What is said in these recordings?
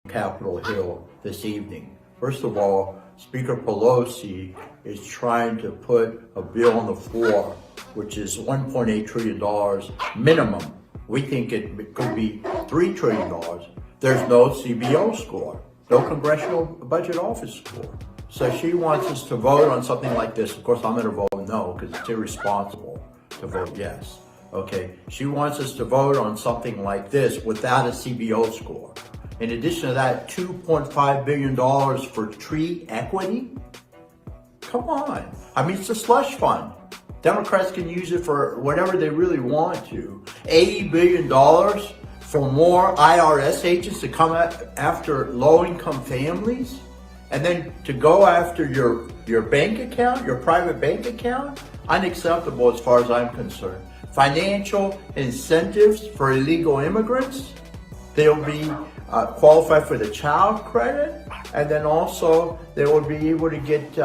Capitol Hill this evening. First of all, Speaker Pelosi is trying to put a bill on the floor, which is $1.8 trillion minimum. We think it could be $3 trillion. There's no CBO score, no Congressional Budget Office score. So she wants us to vote on something like this. Of course, I'm going to vote no because it's irresponsible to vote yes. Okay, she wants us to vote on something like this without a CBO score. In addition to that, $2.5 billion for tree equity? Come on. I mean, it's a slush fund. Democrats can use it for whatever they really want to. $80 billion for more IRS agents to come after low-income families? And then to go after your bank account, your private bank account? Unacceptable as far as I'm concerned. Financial incentives for illegal immigrants? They'll be qualify for the child credit, and then also they will be able to get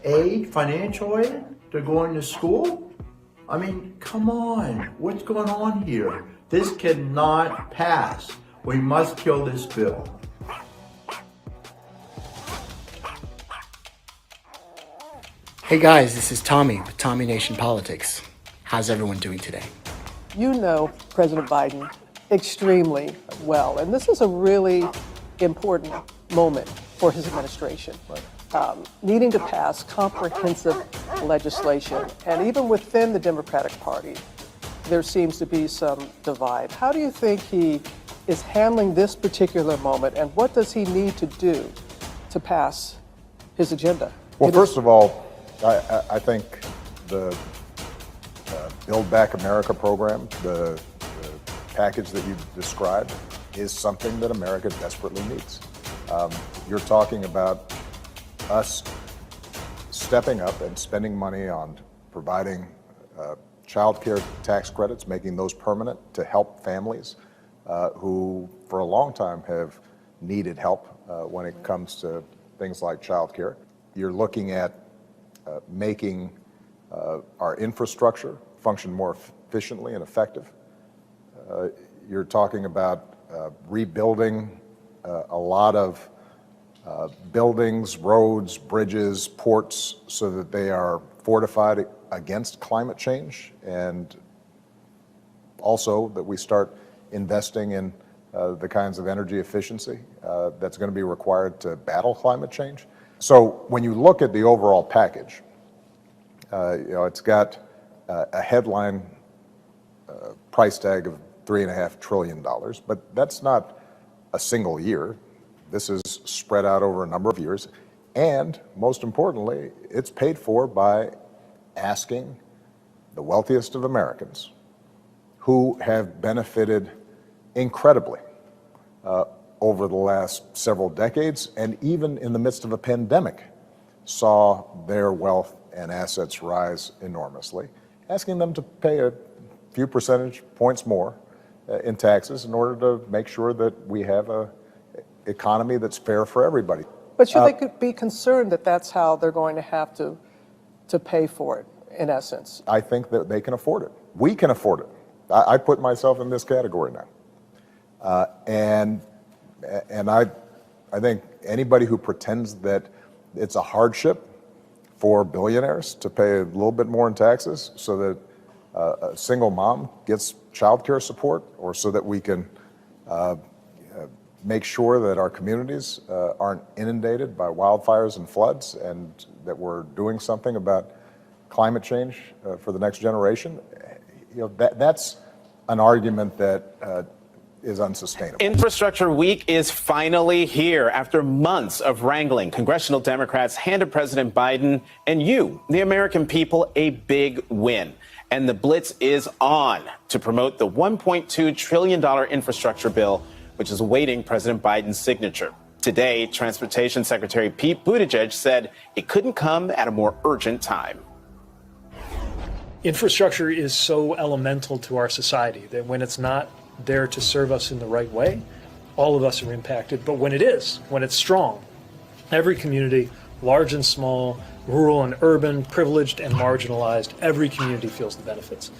aid, financial aid, to going to school. I mean, come on, what's going on here? This cannot pass. We must kill this bill. Hey guys, this is Tommy with Tommy Nation Politics. How's everyone doing today? You know President Biden extremely well, and this is a really important moment for his administration. Needing to pass comprehensive legislation, and even within the Democratic Party, there seems to be some divide. How do you think he is handling this particular moment, and what does he need to do to pass his agenda? Well, first of all, I think the Build Back America program, the package that you described, is something that America desperately needs. You're talking about us stepping up and spending money on providing child care tax credits, making those permanent to help families who for a long time have needed help when it comes to things like child care. You're looking at making our infrastructure function more efficiently and effective. You're talking about rebuilding a lot of buildings, roads, bridges, ports, so that they are fortified against climate change, and also that we start investing in the kinds of energy efficiency that's going to be required to battle climate change. So when you look at the overall package, it's got a headline price tag of $3.5 trillion, but that's not a single year. This is spread out over a number of years, and most importantly, it's paid for by asking the wealthiest of Americans, who have benefited incredibly over the last several decades, and even in the midst of a pandemic, saw their wealth and assets rise enormously, asking them to pay a few percentage points more in taxes in order to make sure that we have a economy that's fair for everybody. But should they be concerned that that's how they're going to have to pay for it, in essence? I think that they can afford it. We can afford it. I put myself in this category now. And I think anybody who pretends that it's a hardship for billionaires to pay a little bit more in taxes so that a single mom gets child care support, or so that we can make sure that our communities aren't inundated by wildfires and floods, and that we're doing something about climate change for the next generation, that's an argument that is unsustainable. Infrastructure Week is finally here. After months of wrangling, congressional Democrats handed President Biden and you, the American people, a big win. And the blitz is on to promote the $1.2 trillion infrastructure bill, which is awaiting President Biden's signature. Today, Transportation Secretary Pete Buttigieg said it couldn't come at a more urgent time. Infrastructure is so elemental to our society that when it's not there to serve us in the right way, all of us are impacted. But when it is, when it's strong, every community, large and small, rural and urban, privileged and marginalized, every community feels the benefits.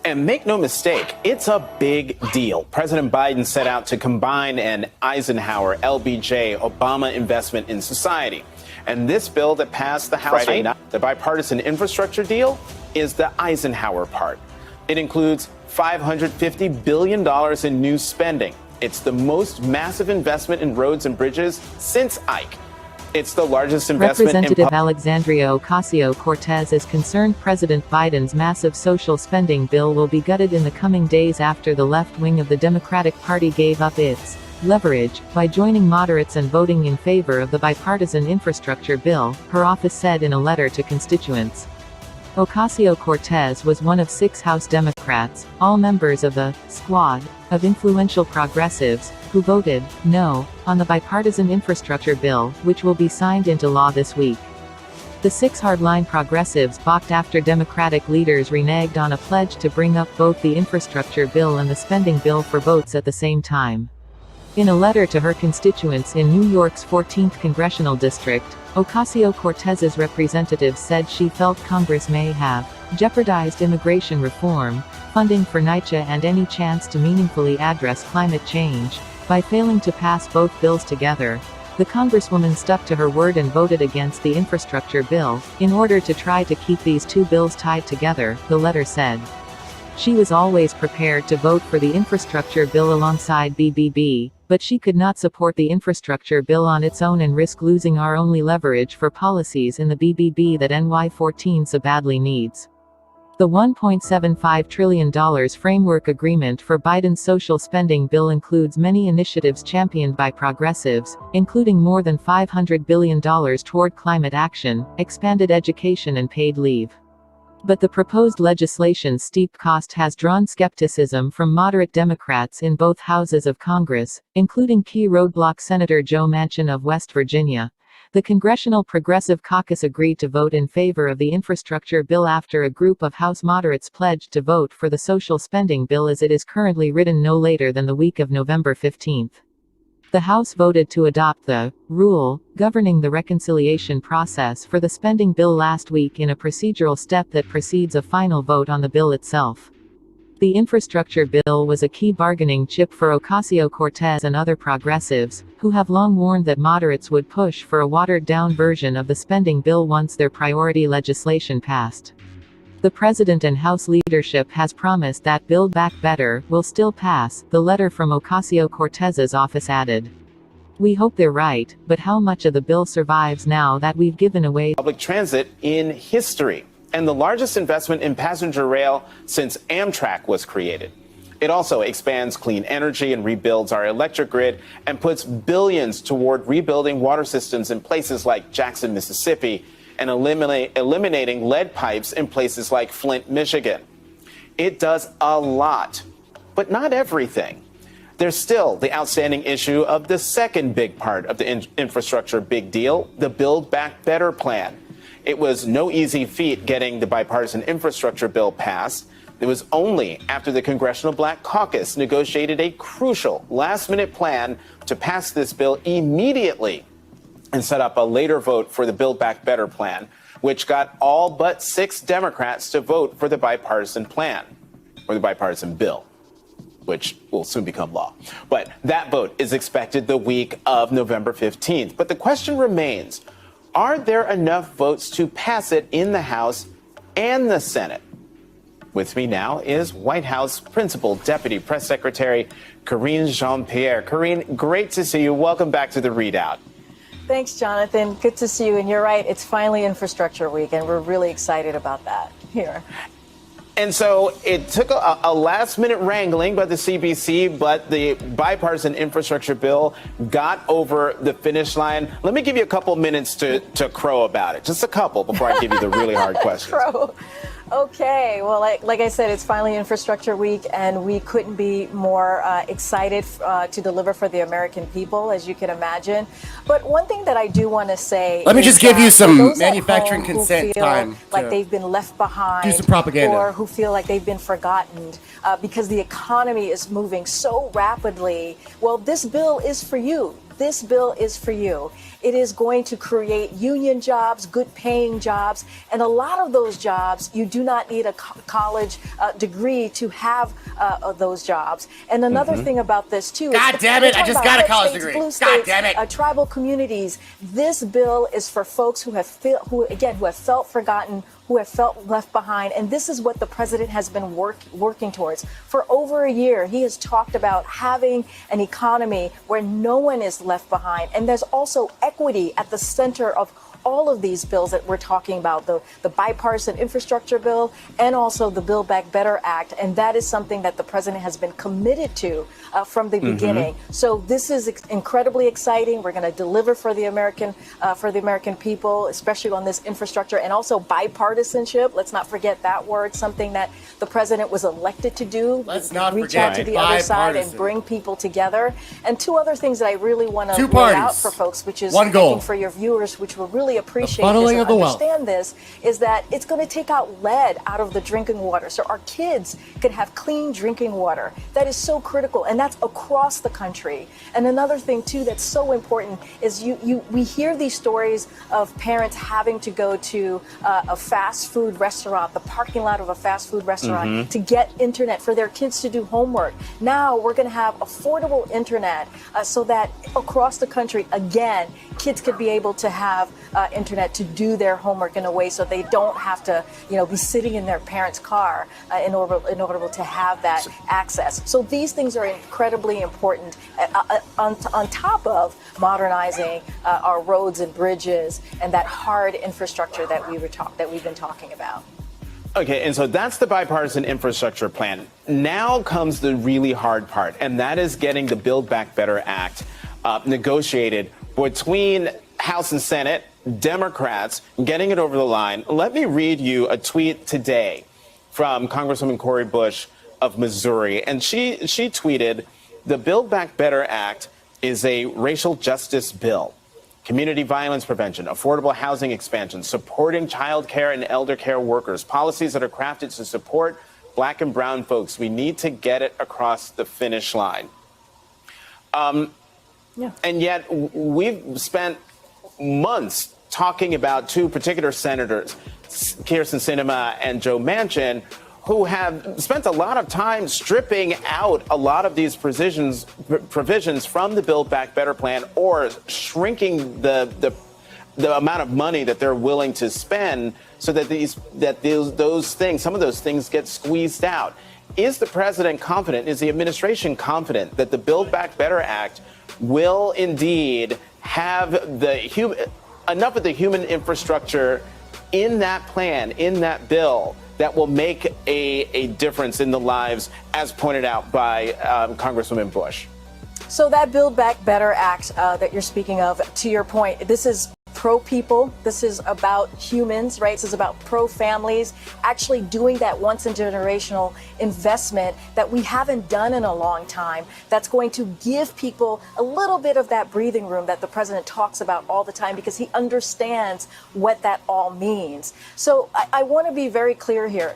And make no mistake, it's a big deal. President Biden set out to combine an Eisenhower, LBJ, Obama investment in society. And this bill that passed the House Friday night, the bipartisan infrastructure deal, is the Eisenhower part. It includes $550 billion in new spending. It's the most massive investment in roads and bridges since Ike. It's the largest investment Representative Alexandria Ocasio-Cortez is concerned President Biden's massive social spending bill will be gutted in the coming days after the left wing of the Democratic Party gave up its leverage by joining moderates and voting in favor of the bipartisan infrastructure bill, her office said in a letter to constituents. Ocasio-Cortez was one of 6 House Democrats, all members of the squad of influential progressives, who voted no on the bipartisan infrastructure bill, which will be signed into law this week. The 6 hardline progressives balked after Democratic leaders reneged on a pledge to bring up both the infrastructure bill and the spending bill for votes at the same time. In a letter to her constituents in New York's 14th congressional district, Ocasio-Cortez's representative said she felt Congress may have jeopardized immigration reform, funding for NYCHA and any chance to meaningfully address climate change by failing to pass both bills together. The Congresswoman stuck to her word and voted against the infrastructure bill, in order to try to keep these 2 bills tied together, the letter said. She was always prepared to vote for the infrastructure bill alongside BBB, but she could not support the infrastructure bill on its own and risk losing our only leverage for policies in the BBB that NY14 so badly needs. The $1.75 trillion framework agreement for Biden's social spending bill includes many initiatives championed by progressives, including more than $500 billion toward climate action, expanded education and paid leave. But the proposed legislation's steep cost has drawn skepticism from moderate Democrats in both houses of Congress, including key roadblock Senator Joe Manchin of West Virginia. The Congressional Progressive Caucus agreed to vote in favor of the infrastructure bill after a group of House moderates pledged to vote for the social spending bill as it is currently written no later than the week of November 15. The House voted to adopt the rule governing the reconciliation process for the spending bill last week in a procedural step that precedes a final vote on the bill itself. The infrastructure bill was a key bargaining chip for Ocasio-Cortez and other progressives, who have long warned that moderates would push for a watered-down version of the spending bill once their priority legislation passed. The president and House leadership has promised that Build Back Better will still pass, the letter from Ocasio-Cortez's office added. We hope they're right, but how much of the bill survives now that we've given away public transit in history, and the largest investment in passenger rail since Amtrak was created. It also expands clean energy and rebuilds our electric grid and puts billions toward rebuilding water systems in places like Jackson, Mississippi, and eliminating lead pipes in places like Flint, Michigan. It does a lot, but not everything. There's still the outstanding issue of the second big part of the infrastructure big deal, the Build Back Better plan. It was no easy feat getting the bipartisan infrastructure bill passed. It was only after the Congressional Black Caucus negotiated a crucial last-minute plan to pass this bill immediately and set up a later vote for the Build Back Better plan, which got all but 6 Democrats to vote for the bipartisan plan, or the bipartisan bill, which will soon become law. But that vote is expected the week of November 15th. But the question remains, are there enough votes to pass it in the House and the Senate? With me now is White House Principal Deputy Press Secretary Karine Jean-Pierre. Karine, great to see you. Welcome back to The Readout. Thanks, Jonathan. Good to see you. And you're right, it's finally Infrastructure Week, and we're really excited about that here. And so it took a last-minute wrangling by the CBC, but the bipartisan infrastructure bill got over the finish line. Let me give you a couple minutes to crow about it. Just a couple before I give you the really hard questions. Crow. Okay, well, like I said, it's finally Infrastructure Week, and we couldn't be more excited to deliver for the American people, as you can imagine. But one thing that I do want to say, let me just give you some manufacturing who consent feel time like they've been left behind, do some propaganda, or who feel like they've been forgotten because the economy is moving so rapidly. Well, this bill is for you. This bill is for you. It is going to create union jobs, good paying jobs. And a lot of those jobs, you do not need a college degree to have those jobs. And another thing about this, too. God damn it, I just got a college degree. Blue God states, damn it. Tribal communities. This bill is for folks who have felt forgotten, who have felt left behind. And this is what the president has been working towards. For over a year, he has talked about having an economy where no one is left behind. And there's also equity at the center of all of these bills that we're talking about, the bipartisan infrastructure bill and also the Build Back Better Act. And that is something that the president has been committed to from the beginning. So this is incredibly exciting. We're going to deliver for the American people, especially on this infrastructure, and also bipartisanship. Let's not forget that word, something that the president was elected to do. Let's not reach forget out to the other side and bipartisan. bring people together. And two other things that I really want to Two lay out parties. for folks, which is One I goal. think for your viewers, which will really appreciate funneling this and of the wealth. understand this, is that it's going to take out lead out of the drinking water, so our kids can have clean drinking water. That is so critical, and that's across the country. And another thing too that's so important is we hear these stories of parents having to go to a fast food restaurant, the parking lot of a fast food restaurant, to get internet for their kids to do homework. Now we're going to have affordable internet so that across the country, again, kids could be able to have internet to do their homework in a way so they don't have to, be sitting in their parents' car in order to have that access. So these things are incredibly important on top of modernizing our roads and bridges and that hard infrastructure that we've been talking about. Okay, and so that's the bipartisan infrastructure plan. Now comes the really hard part, and that is getting the Build Back Better Act negotiated between House and Senate, Democrats, getting it over the line. Let me read you a tweet today from Congresswoman Cori Bush of Missouri. And she tweeted, "The Build Back Better Act is a racial justice bill. Community violence prevention, affordable housing expansion, supporting child care and elder care workers, policies that are crafted to support Black and brown folks. We need to get it across the finish line." And yet we've spent months talking about two particular senators, Kyrsten Sinema and Joe Manchin, who have spent a lot of time stripping out a lot of these provisions from the Build Back Better plan, or shrinking the amount of money that they're willing to spend so that some of those things get squeezed out. Is the president confident, is the administration confident that the Build Back Better Act will indeed have enough of the human infrastructure in that plan, in that bill, that will make a difference in the lives, as pointed out by Congresswoman Bush? So that Build Back Better Act that you're speaking of, to your point, this is pro-people. This is about humans, right? This is about pro-families, actually doing that once-in-generational investment that we haven't done in a long time, that's going to give people a little bit of that breathing room that the president talks about all the time, because he understands what that all means. So I want to be very clear here.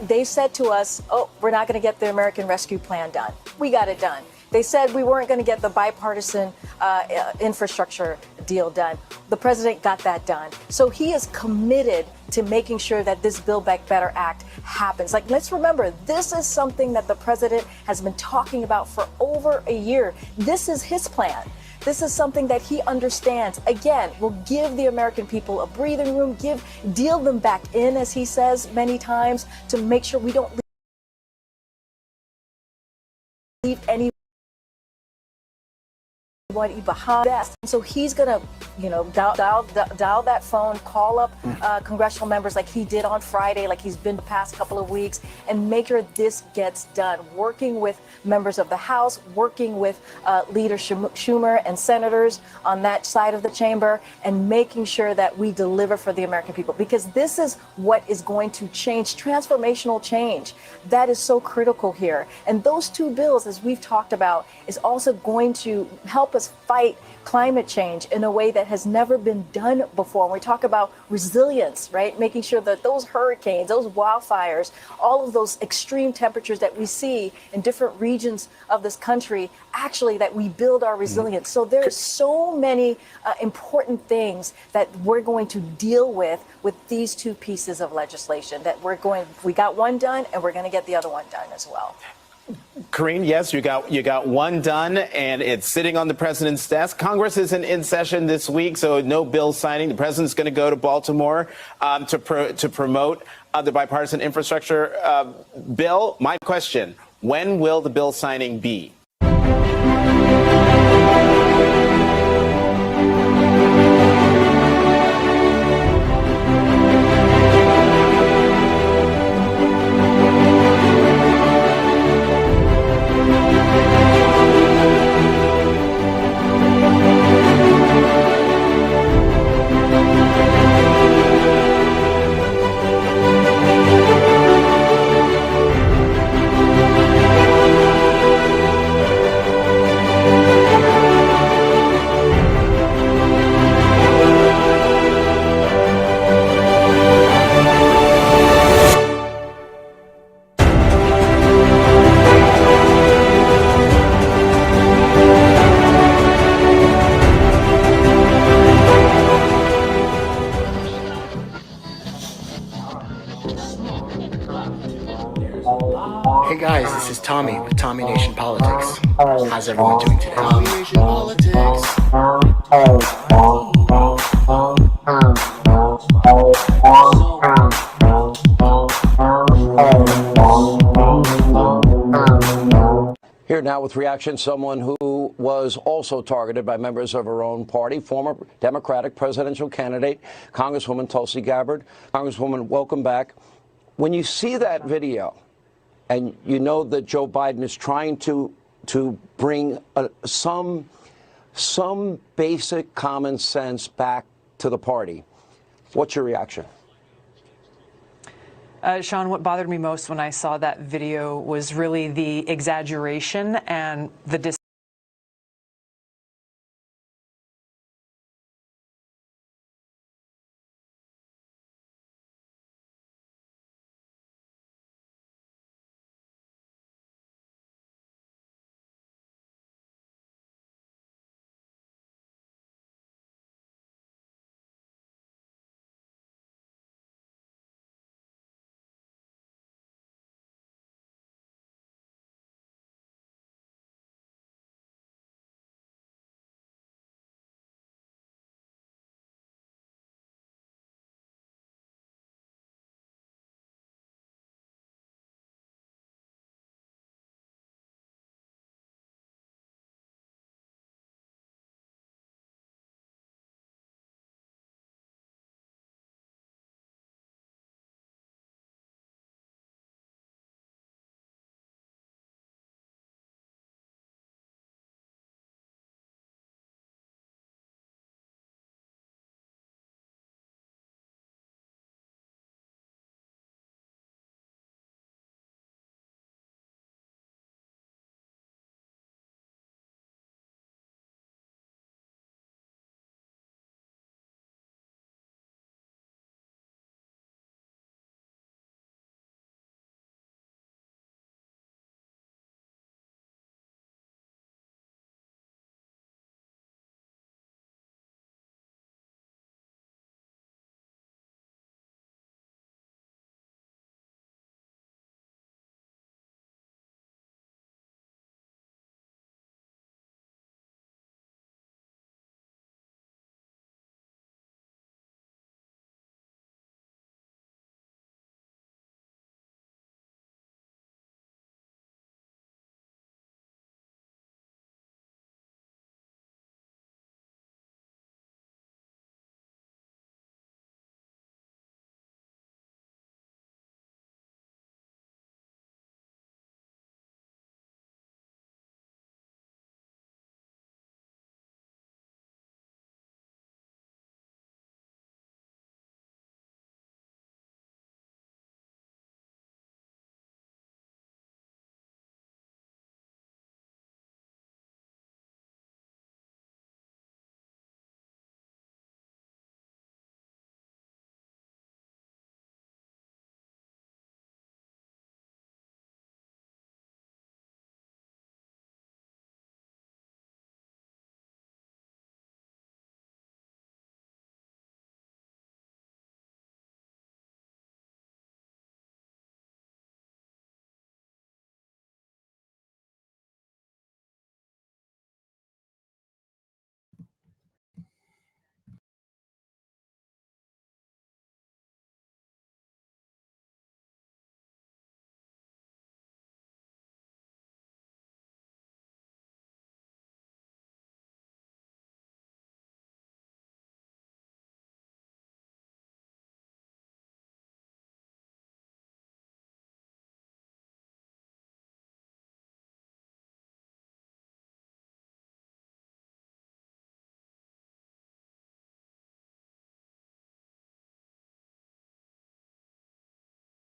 They said to us, oh, we're not going to get the American Rescue Plan done. We got it done. They said we weren't going to get the bipartisan infrastructure deal done. The president got that done. So he is committed to making sure that this Build Back Better Act happens. Let's remember, this is something that the president has been talking about for over a year. This is his plan. This is something that he understands. Again, will give the American people a breathing room, deal them back in, as he says many times, to make sure we don't leave any behind. So he's gonna, dial that phone, call up congressional members like he did on Friday, like he's been the past couple of weeks, and make sure this gets done. Working with members of the House, working with Leader Schumer and senators on that side of the chamber, and making sure that we deliver for the American people, because this is what is going to change, transformational change. That is so critical here. And those two bills, as we've talked about, is also going to help us fight climate change in a way that that has never been done before. When we talk about resilience, right? Making sure that those hurricanes, those wildfires, all of those extreme temperatures that we see in different regions of this country, actually that we build our resilience. So there are so many important things that we're going to deal with these two pieces of legislation that we got one done and we're going to get the other one done as well. Karine, yes, you got one done, and it's sitting on the president's desk. Congress isn't in session this week, so no bill signing. The president's going to go to Baltimore to promote the bipartisan infrastructure bill. My question: when will the bill signing be? Hey guys, this is Tommy with Tommy Nation Politics. How's everyone doing today? Tommy Nation Politics. Here now with reaction, someone who was also targeted by members of her own party, former Democratic presidential candidate, Congresswoman Tulsi Gabbard. Congresswoman, welcome back. When you see that video, and you know that Joe Biden is trying to bring some basic common sense back to the party, what's your reaction? Sean, what bothered me most when I saw that video was really the exaggeration and the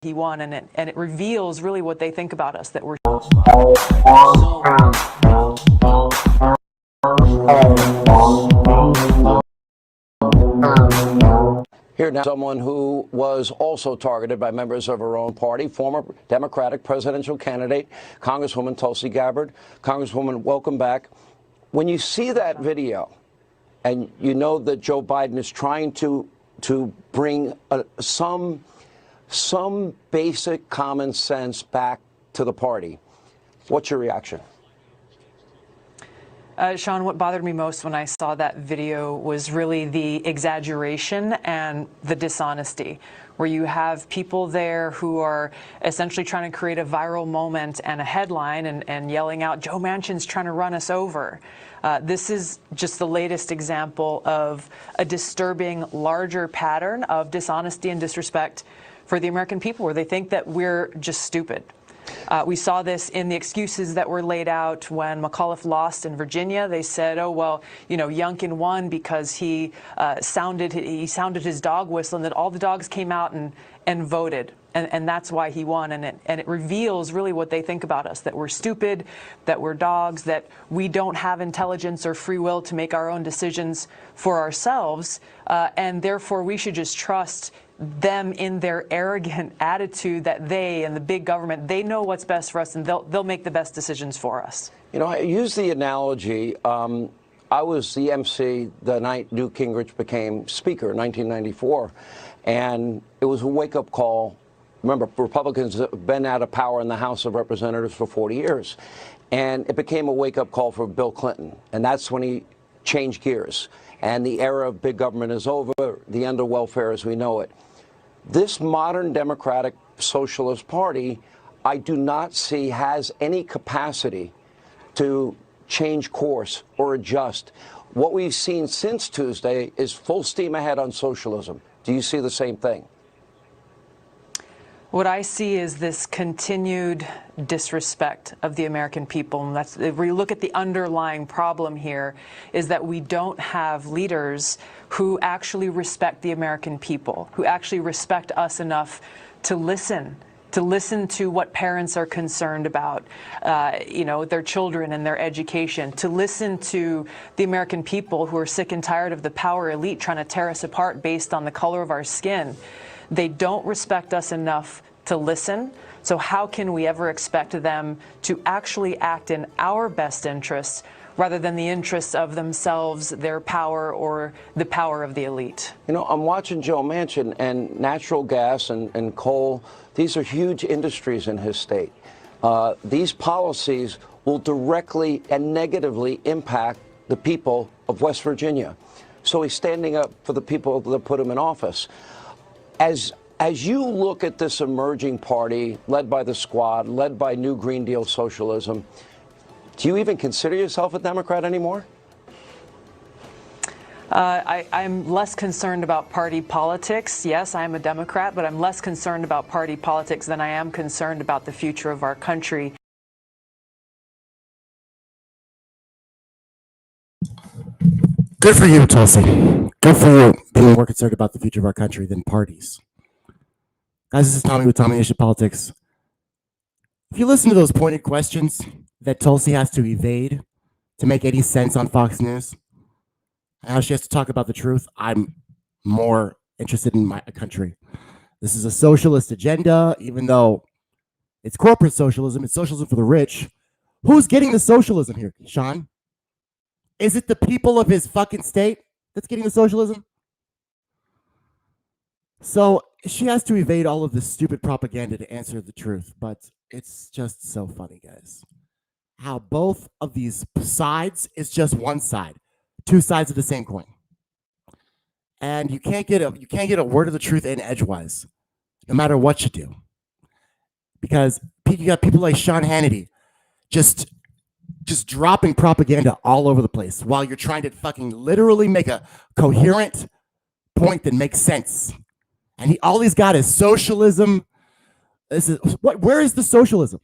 he won, and it reveals really what they think about us, that we're Here now, someone who was also targeted by members of her own party, former Democratic presidential candidate, Congresswoman Tulsi Gabbard. Congresswoman, welcome back. When you see that video, and you know that Joe Biden is trying to bring some basic common sense back to the party, what's your reaction? Sean, what bothered me most when I saw that video was really the exaggeration and the dishonesty, where you have people there who are essentially trying to create a viral moment and a headline and yelling out, Joe Manchin's trying to run us over. This is just the latest example of a disturbing, larger pattern of dishonesty and disrespect for the American people, where they think that we're just stupid. We saw this in the excuses that were laid out when McAuliffe lost in Virginia. They said, oh, well, you know, Youngkin won because he sounded his dog whistle, and that all the dogs came out and voted. And that's why he won. And it reveals really what they think about us, that we're stupid, that we're dogs, that we don't have intelligence or free will to make our own decisions for ourselves. And therefore, we should just trust them in their arrogant attitude that they and the big government, they know what's best for us, and they'll make the best decisions for us. You know, I use the analogy. I was the MC the night Newt Gingrich became Speaker in 1994, and it was a wake-up call. Remember, Republicans have been out of power in the House of Representatives for 40 years, and it became a wake-up call for Bill Clinton, and that's when he changed gears. And the era of big government is over, the end of welfare as we know it. This modern Democratic Socialist Party, I do not see has any capacity to change course or adjust. What we've seen since Tuesday is full steam ahead on socialism. Do you see the same thing? What I see is this continued disrespect of the American people. And that's, if we look at the underlying problem here, is that we don't have leaders who actually respect the American people, who actually respect us enough to listen to what parents are concerned about, you know, their children and their education, to listen to the American people who are sick and tired of the power elite trying to tear us apart based on the color of our skin. They don't respect us enough to listen. So how can we ever expect them to actually act in our best interests rather than the interests of themselves, their power, or the power of the elite? You know, I'm watching Joe Manchin, and natural gas and coal, these are huge industries in his state. These policies will directly and negatively impact the people of West Virginia. So he's standing up for the people that put him in office. As you look at this emerging party led by the Squad, led by New Green Deal socialism, do you even consider yourself a Democrat anymore? I'm less concerned about party politics. Yes, I'm a Democrat, but I'm less concerned about party politics than I am concerned about the future of our country. Good for you, Tulsi. Good for you being more concerned about the future of our country than parties. Guys, this is Tommy with Tommy Nation Politics. If you listen to those pointed questions that Tulsi has to evade to make any sense on Fox News, and how she has to talk about the truth, I'm more interested in my country. This is a socialist agenda, even though it's corporate socialism, it's socialism for the rich. Who's getting the socialism here, Sean? Is it the people of his fucking state that's getting the socialism? So she has to evade all of this stupid propaganda to answer the truth, but it's just so funny, guys. How both of these sides is just one side, two sides of the same coin, and you can't get a word of the truth in edgewise, no matter what you do, because you got people like Sean Hannity just dropping propaganda all over the place while you're trying to fucking literally make a coherent point that makes sense. And all he's got is socialism. Where is the socialism?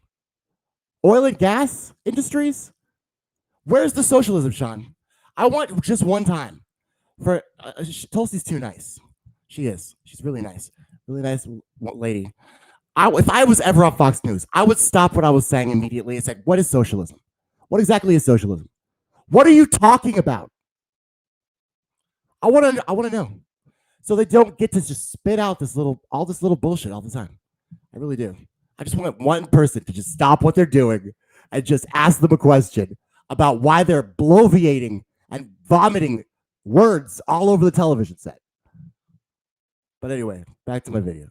Oil and gas industries? Where's the socialism, Sean? I want just one time for Tulsi's too nice. She is. She's really nice. Really nice lady. If I was ever on Fox News, I would stop what I was saying immediately and say, what is socialism? What exactly is socialism? What are you talking about? I want to know. So they don't get to just spit out all this little bullshit all the time. I really do. I just want one person to just stop what they're doing and just ask them a question about why they're bloviating and vomiting words all over the television set. But anyway, back to my video.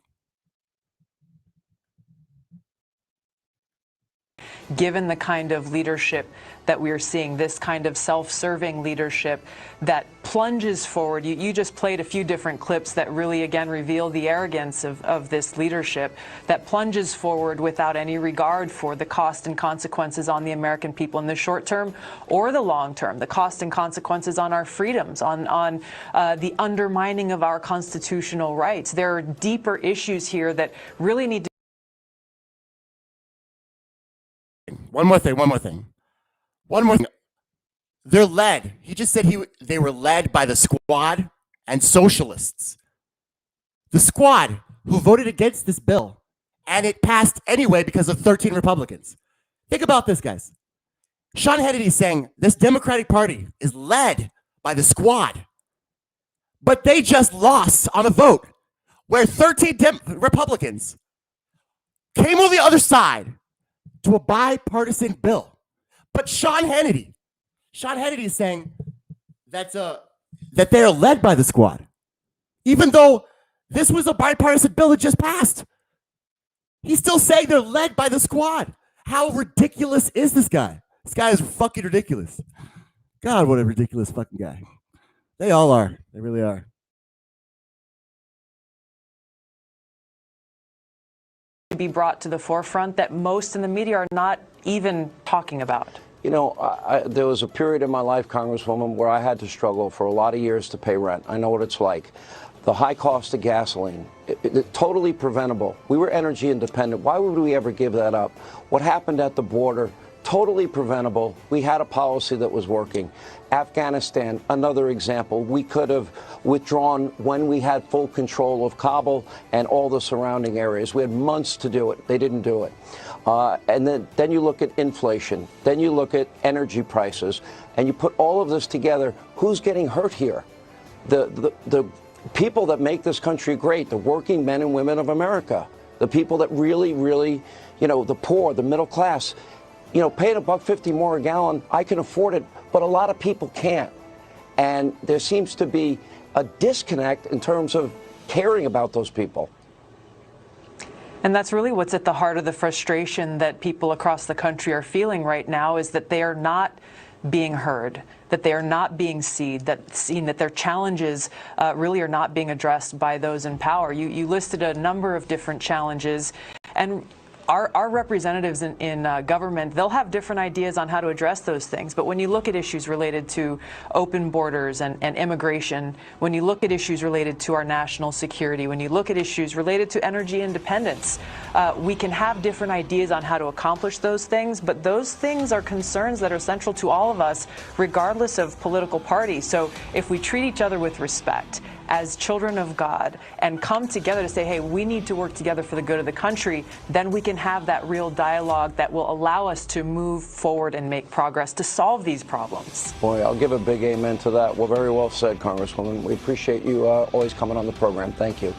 Given the kind of leadership that we are seeing, this kind of self-serving leadership that plunges forward. You just played a few different clips that really, again, reveal the arrogance of this leadership that plunges forward without any regard for the cost and consequences on the American people in the short term or the long term, the cost and consequences on our freedoms, on the undermining of our constitutional rights. There are deeper issues here that really need to. One more thing. They're led. He just said they were led by the squad and socialists. The squad who voted against this bill, and it passed anyway because of 13 Republicans. Think about this, guys. Sean Hannity is saying this Democratic Party is led by the squad, but they just lost on a vote where 13 Republicans came on the other side to a bipartisan bill. But Sean Hannity is saying that they're led by the squad, even though this was a bipartisan bill that just passed. He's still saying they're led by the squad. How ridiculous is this guy? This guy is fucking ridiculous. God, what a ridiculous fucking guy. They all are. They really are. Be brought to the forefront that most in the media are not even talking about. You know, there was a period in my life, Congresswoman, where I had to struggle for a lot of years to pay rent. I know what it's like. The high cost of gasoline, totally preventable. We were energy independent. Why would we ever give that up? What happened at the border, totally preventable. We had a policy that was working. Afghanistan, another example. We could have withdrawn when we had full control of Kabul and all the surrounding areas. We had months to do it. They didn't do it. And then you look at inflation. Then you look at energy prices. And you put all of this together. Who's getting hurt here? The people that make this country great, the working men and women of America, the people that really, really, you know, the poor, the middle class. You know, paying $1.50 more a gallon, I can afford it, but a lot of people can't. And there seems to be a disconnect in terms of caring about those people. And that's really what's at the heart of the frustration that people across the country are feeling right now, is that they are not being heard, that they are not being seen, that their challenges really are not being addressed by those in power. You listed a number of different challenges, and our representatives in government, they'll have different ideas on how to address those things. But when you look at issues related to open borders and immigration, when you look at issues related to our national security, when you look at issues related to energy independence, we can have different ideas on how to accomplish those things. But those things are concerns that are central to all of us, regardless of political party. So if we treat each other with respect as children of God and come together to say, hey, we need to work together for the good of the country, then we can have that real dialogue that will allow us to move forward and make progress to solve these problems. Boy, I'll give a big amen to that. Well, very well said, Congresswoman. We appreciate you always coming on the program. Thank you.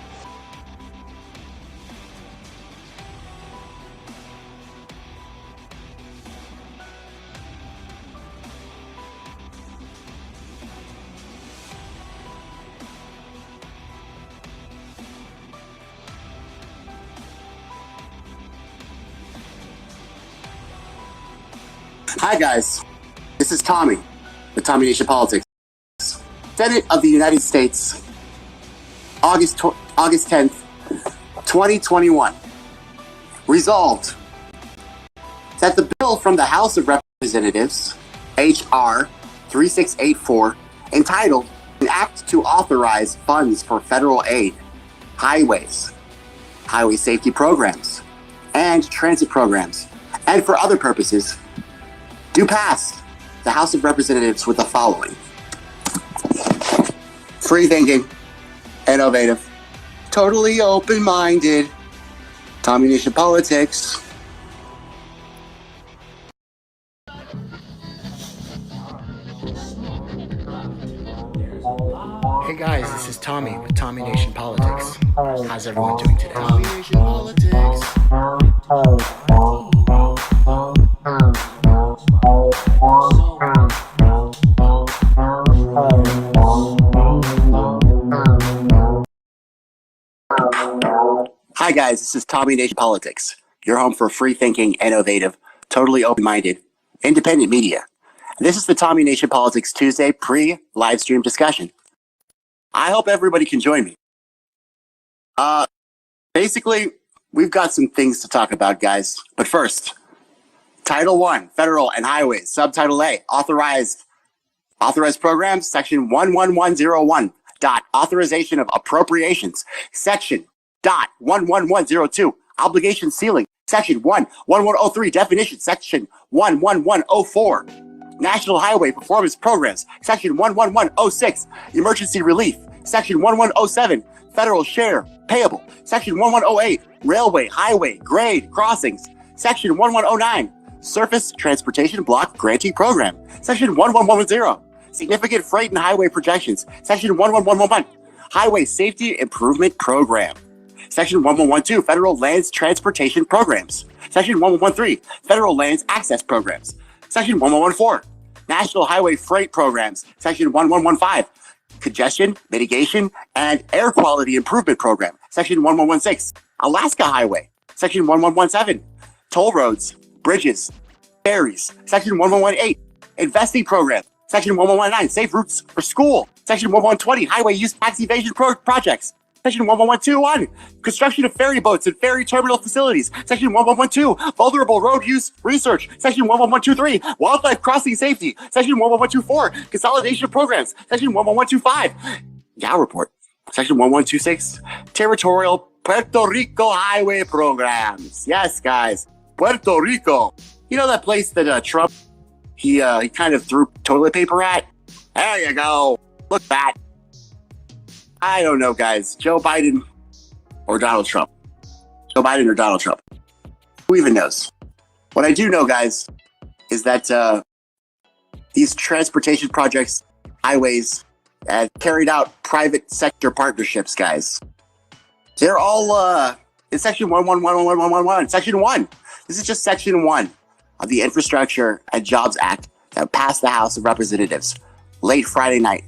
Hi guys, this is Tommy, with Tommy Nation Politics. Senate of the United States, August 10th, 2021. Resolved that the bill from the House of Representatives, H.R. 3684, entitled An Act to Authorize Funds for Federal Aid, Highways, Highway Safety Programs, and Transit Programs, and for other purposes, do pass the House of Representatives with the following: free thinking, innovative, totally open-minded, Tommy Nation Politics. Hey guys, this is Tommy with Tommy Nation Politics. How's everyone doing today? Tommy Nation Politics. Hi guys, this is Tommy Nation Politics, your home for free-thinking, innovative, totally open-minded, independent media. This is the Tommy Nation Politics Tuesday pre-live stream discussion. I hope everybody can join me. Basically, we've got some things to talk about, guys. But first, Title I, Federal and Highways, Subtitle A, Authorized Programs, Section 11101, Authorization of Appropriations, Section .11102, Obligation Ceiling, Section 11103, Definition, Section 11104, National Highway Performance Programs, Section 11106, Emergency Relief, Section 1107, Federal Share Payable, Section 1108, Railway, Highway, Grade, Crossings, Section 1109, Surface Transportation Block Granting Program, Section 11110, Significant Freight and Highway Projections, Section 11111, Highway Safety Improvement Program, Section 1112, Federal Lands Transportation Programs, Section 1113, Federal Lands Access Programs, Section 1114, National Highway Freight Programs, Section 1115, Congestion, Mitigation, and Air Quality Improvement Program, Section 1116, Alaska Highway, Section 1117, Toll Roads, Bridges, Ferries, Section 1118, Investing Program, Section 1119, Safe Routes for School, Section 1120, Highway Use Tax Evasion Projects, Section 11121, Construction of Ferry Boats and Ferry Terminal Facilities, Section 1112, Vulnerable Road Use Research, Section 11123, Wildlife Crossing Safety, Section 11124, Consolidation of Programs, Section 11125, Dow Report, Section 1126, Territorial Puerto Rico Highway Programs. Yes, guys, Puerto Rico. You know that place that Trump, he kind of threw toilet paper at? There you go. Look at that. I don't know, guys. Joe Biden or Donald Trump? Joe Biden or Donald Trump? Who even knows? What I do know, guys, is that these transportation projects, highways, carried out private sector partnerships, guys. They're all in Section 1111111. Section 1. This is just Section 1 of the Infrastructure and Jobs Act that passed the House of Representatives late Friday night.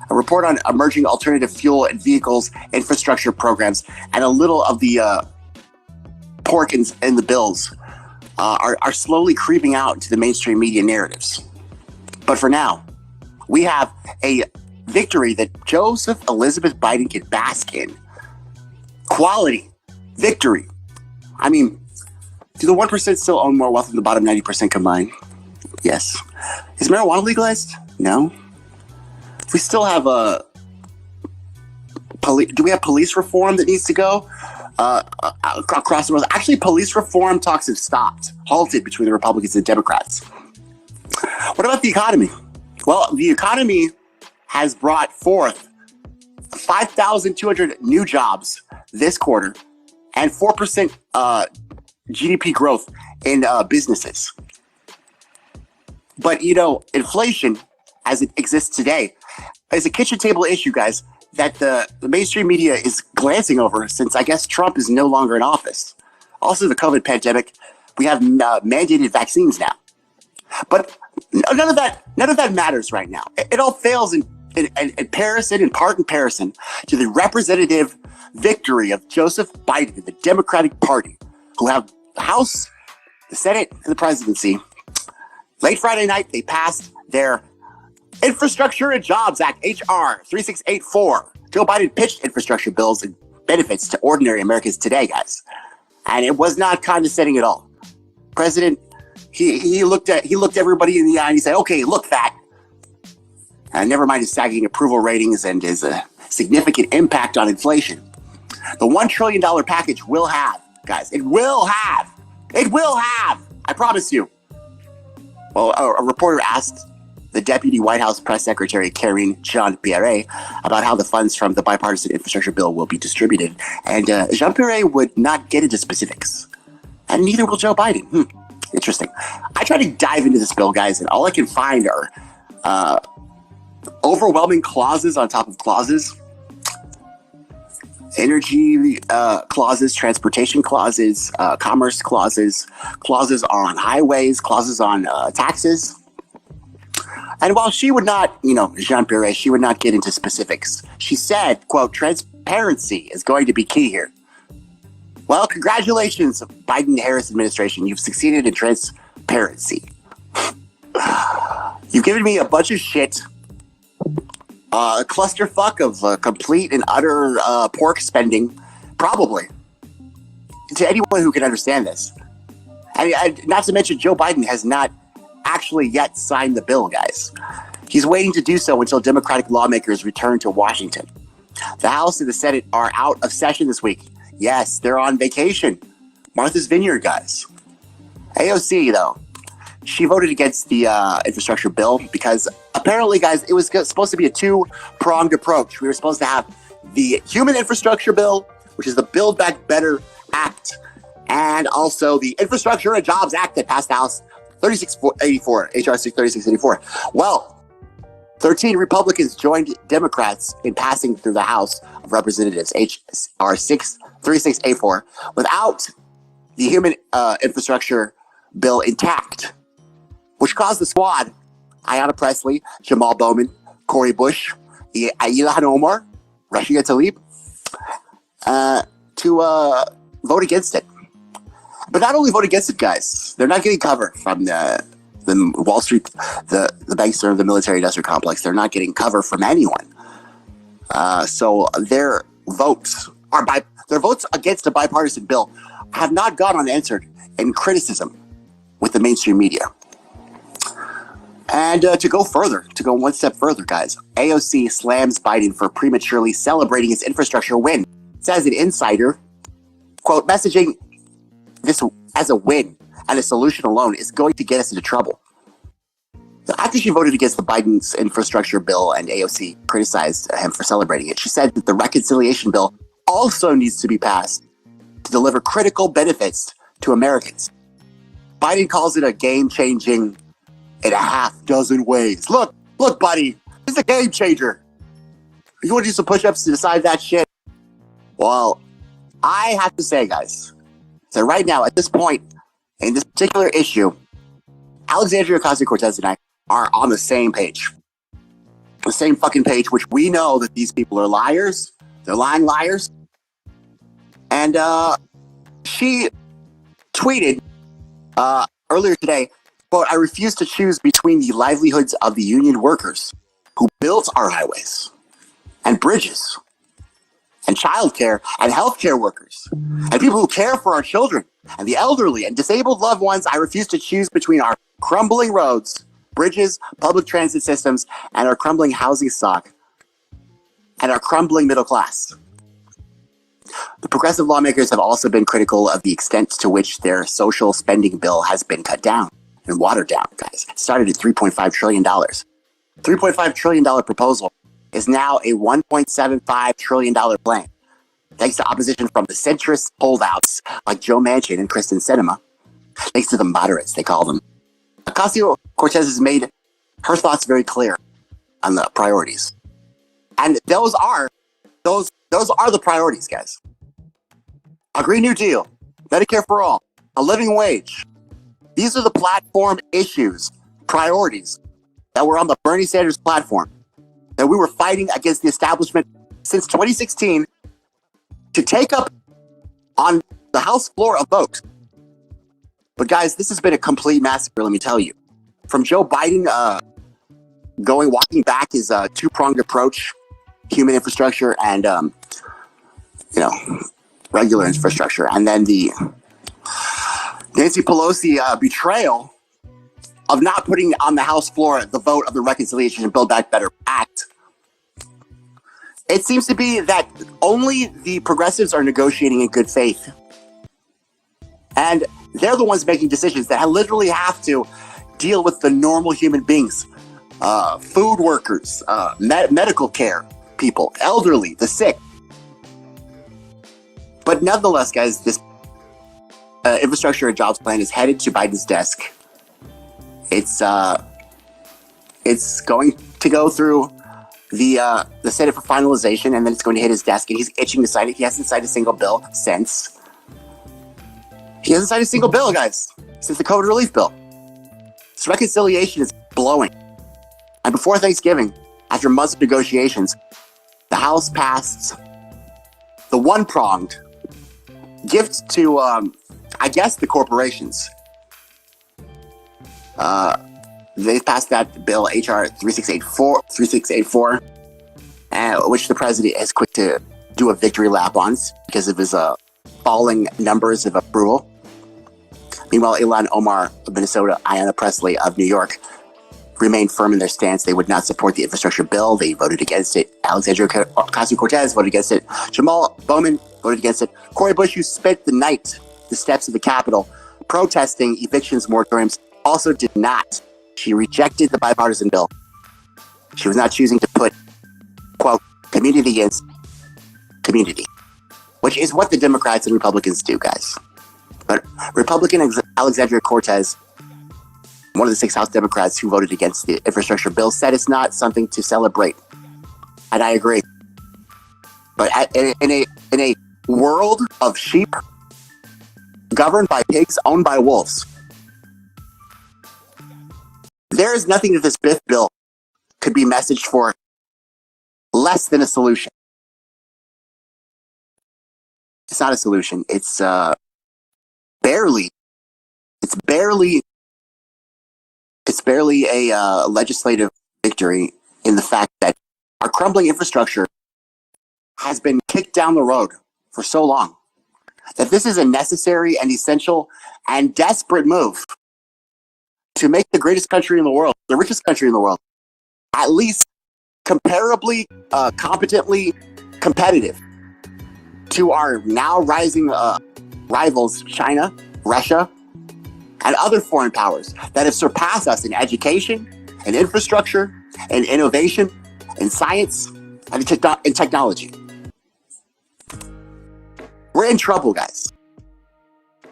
A report on emerging alternative fuel and vehicles infrastructure programs, and a little of the pork in the bills are slowly creeping out into the mainstream media narratives. But for now, we have a victory that Joseph Elizabeth Biden can bask in. Quality victory. I mean, do the 1% still own more wealth than the bottom 90% combined? Yes. Is marijuana legalized? No. We still have do we have police reform that needs to go across the world? Actually, police reform talks have stopped, halted between the Republicans and Democrats. What about the economy? Well, the economy has brought forth 5,200 new jobs this quarter and 4% GDP growth in businesses. But, you know, inflation as it exists today is a kitchen table issue, guys, that the mainstream media is glancing over since I guess Trump is no longer in office. Also, the COVID pandemic, we have mandated vaccines now. But none of that matters right now. It all fails in part comparison to the representative victory of Joseph Biden and the Democratic Party, who have the House, the Senate, and the presidency. Late Friday night, they passed their Infrastructure and Jobs Act, H.R. 3684. Joe Biden pitched infrastructure bills and benefits to ordinary Americans today, guys. And it was not condescending at all. President, he looked everybody in the eye and he said, okay, look that. And never mind his sagging approval ratings and his significant impact on inflation. The $1 trillion package will have, guys, it will have, I promise you. Well, a reporter asked the Deputy White House Press Secretary, Karine Jean-Pierre, about how the funds from the bipartisan infrastructure bill will be distributed. And Jean-Pierre would not get into specifics. And neither will Joe Biden. Interesting. I tried to dive into this bill, guys, and all I can find are overwhelming clauses on top of clauses. Energy clauses, transportation clauses, commerce clauses, clauses on highways, clauses on taxes. And while she would not, Jean-Pierre, she would not get into specifics. She said, quote, transparency is going to be key here. Well, congratulations, Biden-Harris administration. You've succeeded in transparency. You've given me a bunch of shit, a clusterfuck of complete and utter pork spending, probably, to anyone who can understand this. And not to mention, Joe Biden has not actually yet signed the bill, guys. He's waiting to do so until Democratic lawmakers return to Washington. The House and the Senate are out of session this week. Yes, they're on vacation. Martha's Vineyard, guys. AOC, though, she voted against the infrastructure bill because apparently, guys, it was supposed to be a two-pronged approach. We were supposed to have the Human Infrastructure Bill, which is the Build Back Better Act, and also the Infrastructure and Jobs Act that passed the House 3684, HR 3684. Well, 13 Republicans joined Democrats in passing through the House of Representatives, HR 3684, without the Human Infrastructure Bill intact, which caused the squad, Ayanna Pressley, Jamal Bowman, Cori Bush, Ilhan Omar, Rashida Tlaib, to vote against it. But not only vote against it, guys, they're not getting cover from the Wall Street, the banks or the military-industrial complex. They're not getting cover from anyone. So their votes against a bipartisan bill have not gone unanswered in criticism with the mainstream media. And to go one step further, guys, AOC slams Biden for prematurely celebrating his infrastructure win. Says an insider, quote, messaging this as a win and a solution alone is going to get us into trouble. After she voted against the Biden's infrastructure bill and AOC criticized him for celebrating it, she said that the reconciliation bill also needs to be passed to deliver critical benefits to Americans. Biden calls it a game-changing in a half dozen ways. Look, buddy, it's a game changer. You want to do some push-ups to decide that shit? Well, I have to say, guys, so right now, at this point, in this particular issue, Alexandria Ocasio-Cortez and I are on the same page. The same fucking page, which we know that these people are liars. They're lying liars. And she tweeted earlier today, quote, I refuse to choose between the livelihoods of the union workers who built our highways and bridges and childcare and healthcare workers and people who care for our children and the elderly and disabled loved ones. I refuse to choose between our crumbling roads, bridges, public transit systems, and our crumbling housing stock and our crumbling middle class. The progressive lawmakers have also been critical of the extent to which their social spending bill has been cut down and watered down, guys. It started at $3.5 trillion. $3.5 trillion proposal is now a $1.75 trillion plan, thanks to opposition from the centrist holdouts like Joe Manchin and Kristen Sinema, thanks to the moderates, they call them. Ocasio-Cortez has made her thoughts very clear on the priorities. And those are the priorities, guys. A Green New Deal, Medicare for all, a living wage. These are the platform issues, priorities that were on the Bernie Sanders platform that we were fighting against the establishment since 2016 to take up on the House floor a vote. But guys, this has been a complete massacre, let me tell you. From Joe Biden walking back his two-pronged approach, human infrastructure and regular infrastructure, and then the Nancy Pelosi betrayal of not putting on the House floor the vote of the Reconciliation and Build Back Better Act. It seems to be that only the progressives are negotiating in good faith. And they're the ones making decisions that literally have to deal with the normal human beings food workers, medical care people, elderly, the sick. But nonetheless, guys, this infrastructure and jobs plan is headed to Biden's desk. It's going to go through the Senate for finalization, and then it's going to hit his desk, and he's itching to sign it. He hasn't signed a single bill since. He hasn't signed a single bill, guys, since the COVID relief bill. This reconciliation is blowing. And before Thanksgiving, after months of negotiations, the House passed the one-pronged gift to, I guess, the corporations. They passed that bill, HR 3684, which the president is quick to do a victory lap on because of his falling numbers of approval. Meanwhile, Ilhan Omar of Minnesota, Ayanna Pressley of New York remained firm in their stance. They would not support the infrastructure bill. They voted against it. Alexandria Ocasio-Cortez voted against it. Jamal Bowman voted against it. Cori Bush, who spent the night the steps of the Capitol protesting evictions moratoriums, also did not. She rejected the bipartisan bill. She was not choosing to put, quote, community against community, which is what the Democrats and Republicans do, guys. But Republican Alexandria Cortez, one of the 6 House Democrats who voted against the infrastructure bill, said it's not something to celebrate. And I agree. But in a world of sheep governed by pigs owned by wolves, there is nothing that this BIF bill could be messaged for less than a solution. It's not a solution. It's barely a legislative victory in the fact that our crumbling infrastructure has been kicked down the road for so long that this is a necessary and essential and desperate move to make the greatest country in the world, the richest country in the world, at least comparably, competently competitive to our now rising rivals, China, Russia, and other foreign powers that have surpassed us in education, and infrastructure, and innovation, and science, and technology. We're in trouble, guys.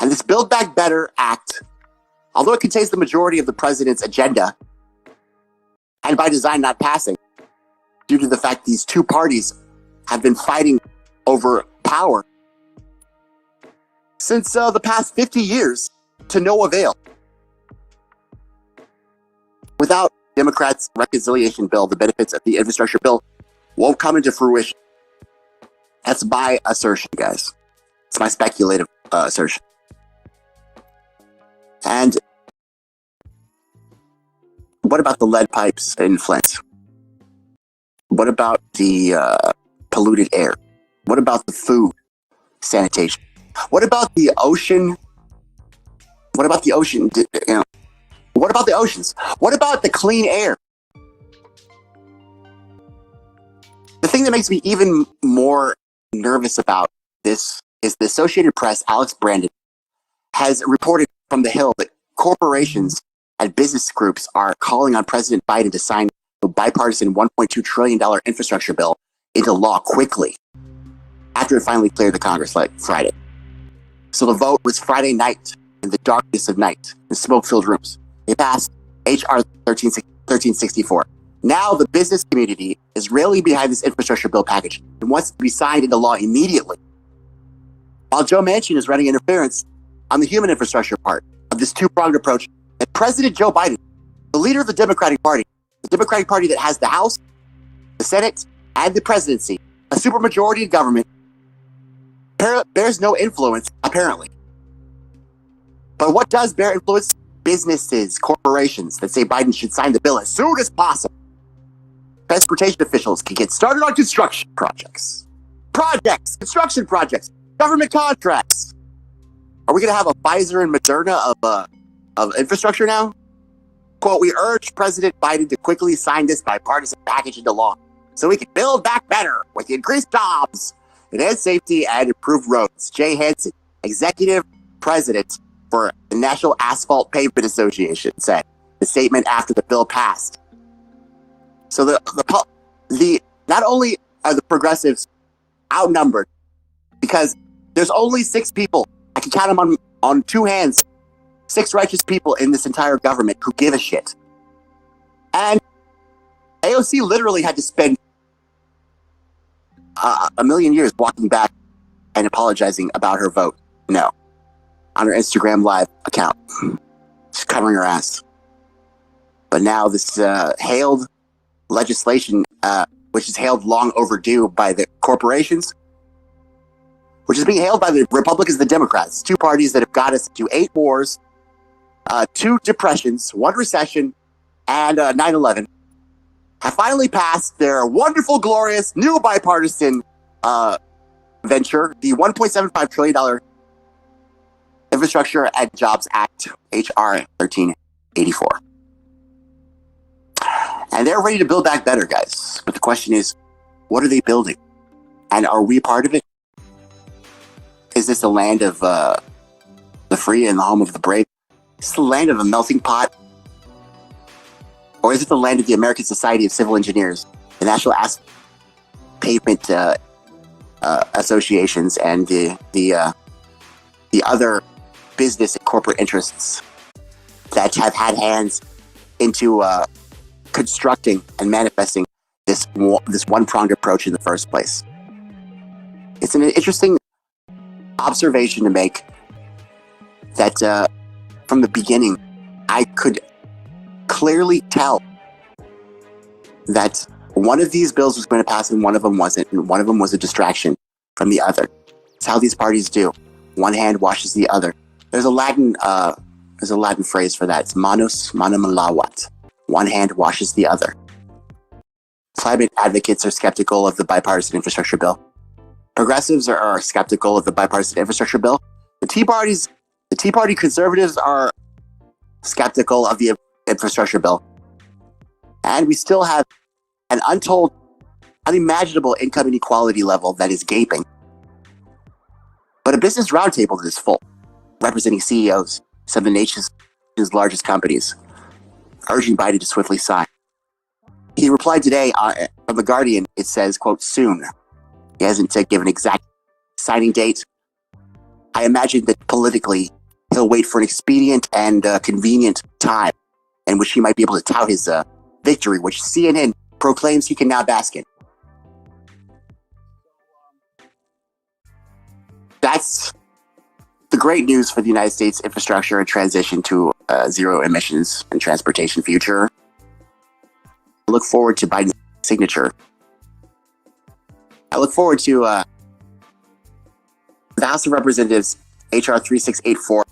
And this Build Back Better Act, although it contains the majority of the president's agenda, and by design not passing, due to the fact these two parties have been fighting over power since the past 50 years to no avail. Without Democrats' reconciliation bill, the benefits of the infrastructure bill won't come into fruition. That's my assertion, guys. It's my speculative assertion. And what about the lead pipes in Flint? What about the polluted air? What about the food sanitation? What about the ocean? What about the ocean? What about the oceans? What about the clean air? The thing that makes me even more nervous about this is the Associated Press, Alex Brandon, has reported from the Hill that corporations and business groups are calling on President Biden to sign the bipartisan $1.2 trillion infrastructure bill into law quickly after it finally cleared the Congress like Friday. So the vote was Friday night in the darkness of night in smoke-filled rooms. They passed HR 1364. Now the business community is rallying behind this infrastructure bill package and wants to be signed into law immediately. While Joe Manchin is running interference on the human infrastructure part of this two-pronged approach, and President Joe Biden, the leader of the Democratic Party that has the House, the Senate, and the presidency, a supermajority in government, bears no influence, apparently. But what does bear influence? Businesses, corporations that say Biden should sign the bill as soon as possible. Transportation officials can get started on construction projects, construction projects, government contracts. Are we going to have a Pfizer and Moderna of infrastructure now? Quote, we urge President Biden to quickly sign this bipartisan package into law so we can build back better with increased jobs, enhanced safety, and improved roads. Jay Hansen, executive president for the National Asphalt Pavement Association, said the statement after the bill passed. So the not only are the progressives outnumbered, because there's only 6 people, I can count them on 2 hands, 6 righteous people in this entire government who give a shit. And AOC literally had to spend a million years walking back and apologizing about her vote. No. On her Instagram Live account. She's covering her ass. But now this hailed legislation, which is hailed long overdue by the corporations, which is being hailed by the Republicans and the Democrats, 2 parties that have got us into 8 wars, 2 depressions, 1 recession, and 9/11, have finally passed their wonderful, glorious, new bipartisan venture, the $1.75 trillion Infrastructure and Jobs Act, H.R. 1384. And they're ready to build back better, guys. But the question is, what are they building? And are we part of it? Is this the land of the free and the home of the brave? Is this the land of a melting pot? Or is it the land of the American Society of Civil Engineers, the National Asphalt Pavement Associations, and the other business and corporate interests that have had hands into constructing and manifesting this one-pronged approach in the first place? It's an interesting observation to make that from the beginning, I could clearly tell that one of these bills was going to pass and one of them wasn't, and one of them was a distraction from the other. It's how these parties do. One hand washes the other. There's a Latin phrase for that. It's manus manum lawat. One hand washes the other. Climate advocates are skeptical of the bipartisan infrastructure bill. Progressives are skeptical of the bipartisan infrastructure bill. The Tea Party conservatives are skeptical of the infrastructure bill. And we still have an untold, unimaginable income inequality level that is gaping. But a business roundtable that is full, representing CEOs, some of the nation's largest companies, urging Biden to swiftly sign. He replied today from The Guardian. It says, quote, soon. He hasn't given an exact signing date. I imagine that politically, he'll wait for an expedient and convenient time in which he might be able to tout his victory, which CNN proclaims he can now bask in. That's the great news for the United States infrastructure and transition to zero emissions and transportation future. I look forward to Biden's signature. I look forward to the House of Representatives, H.R. 3684.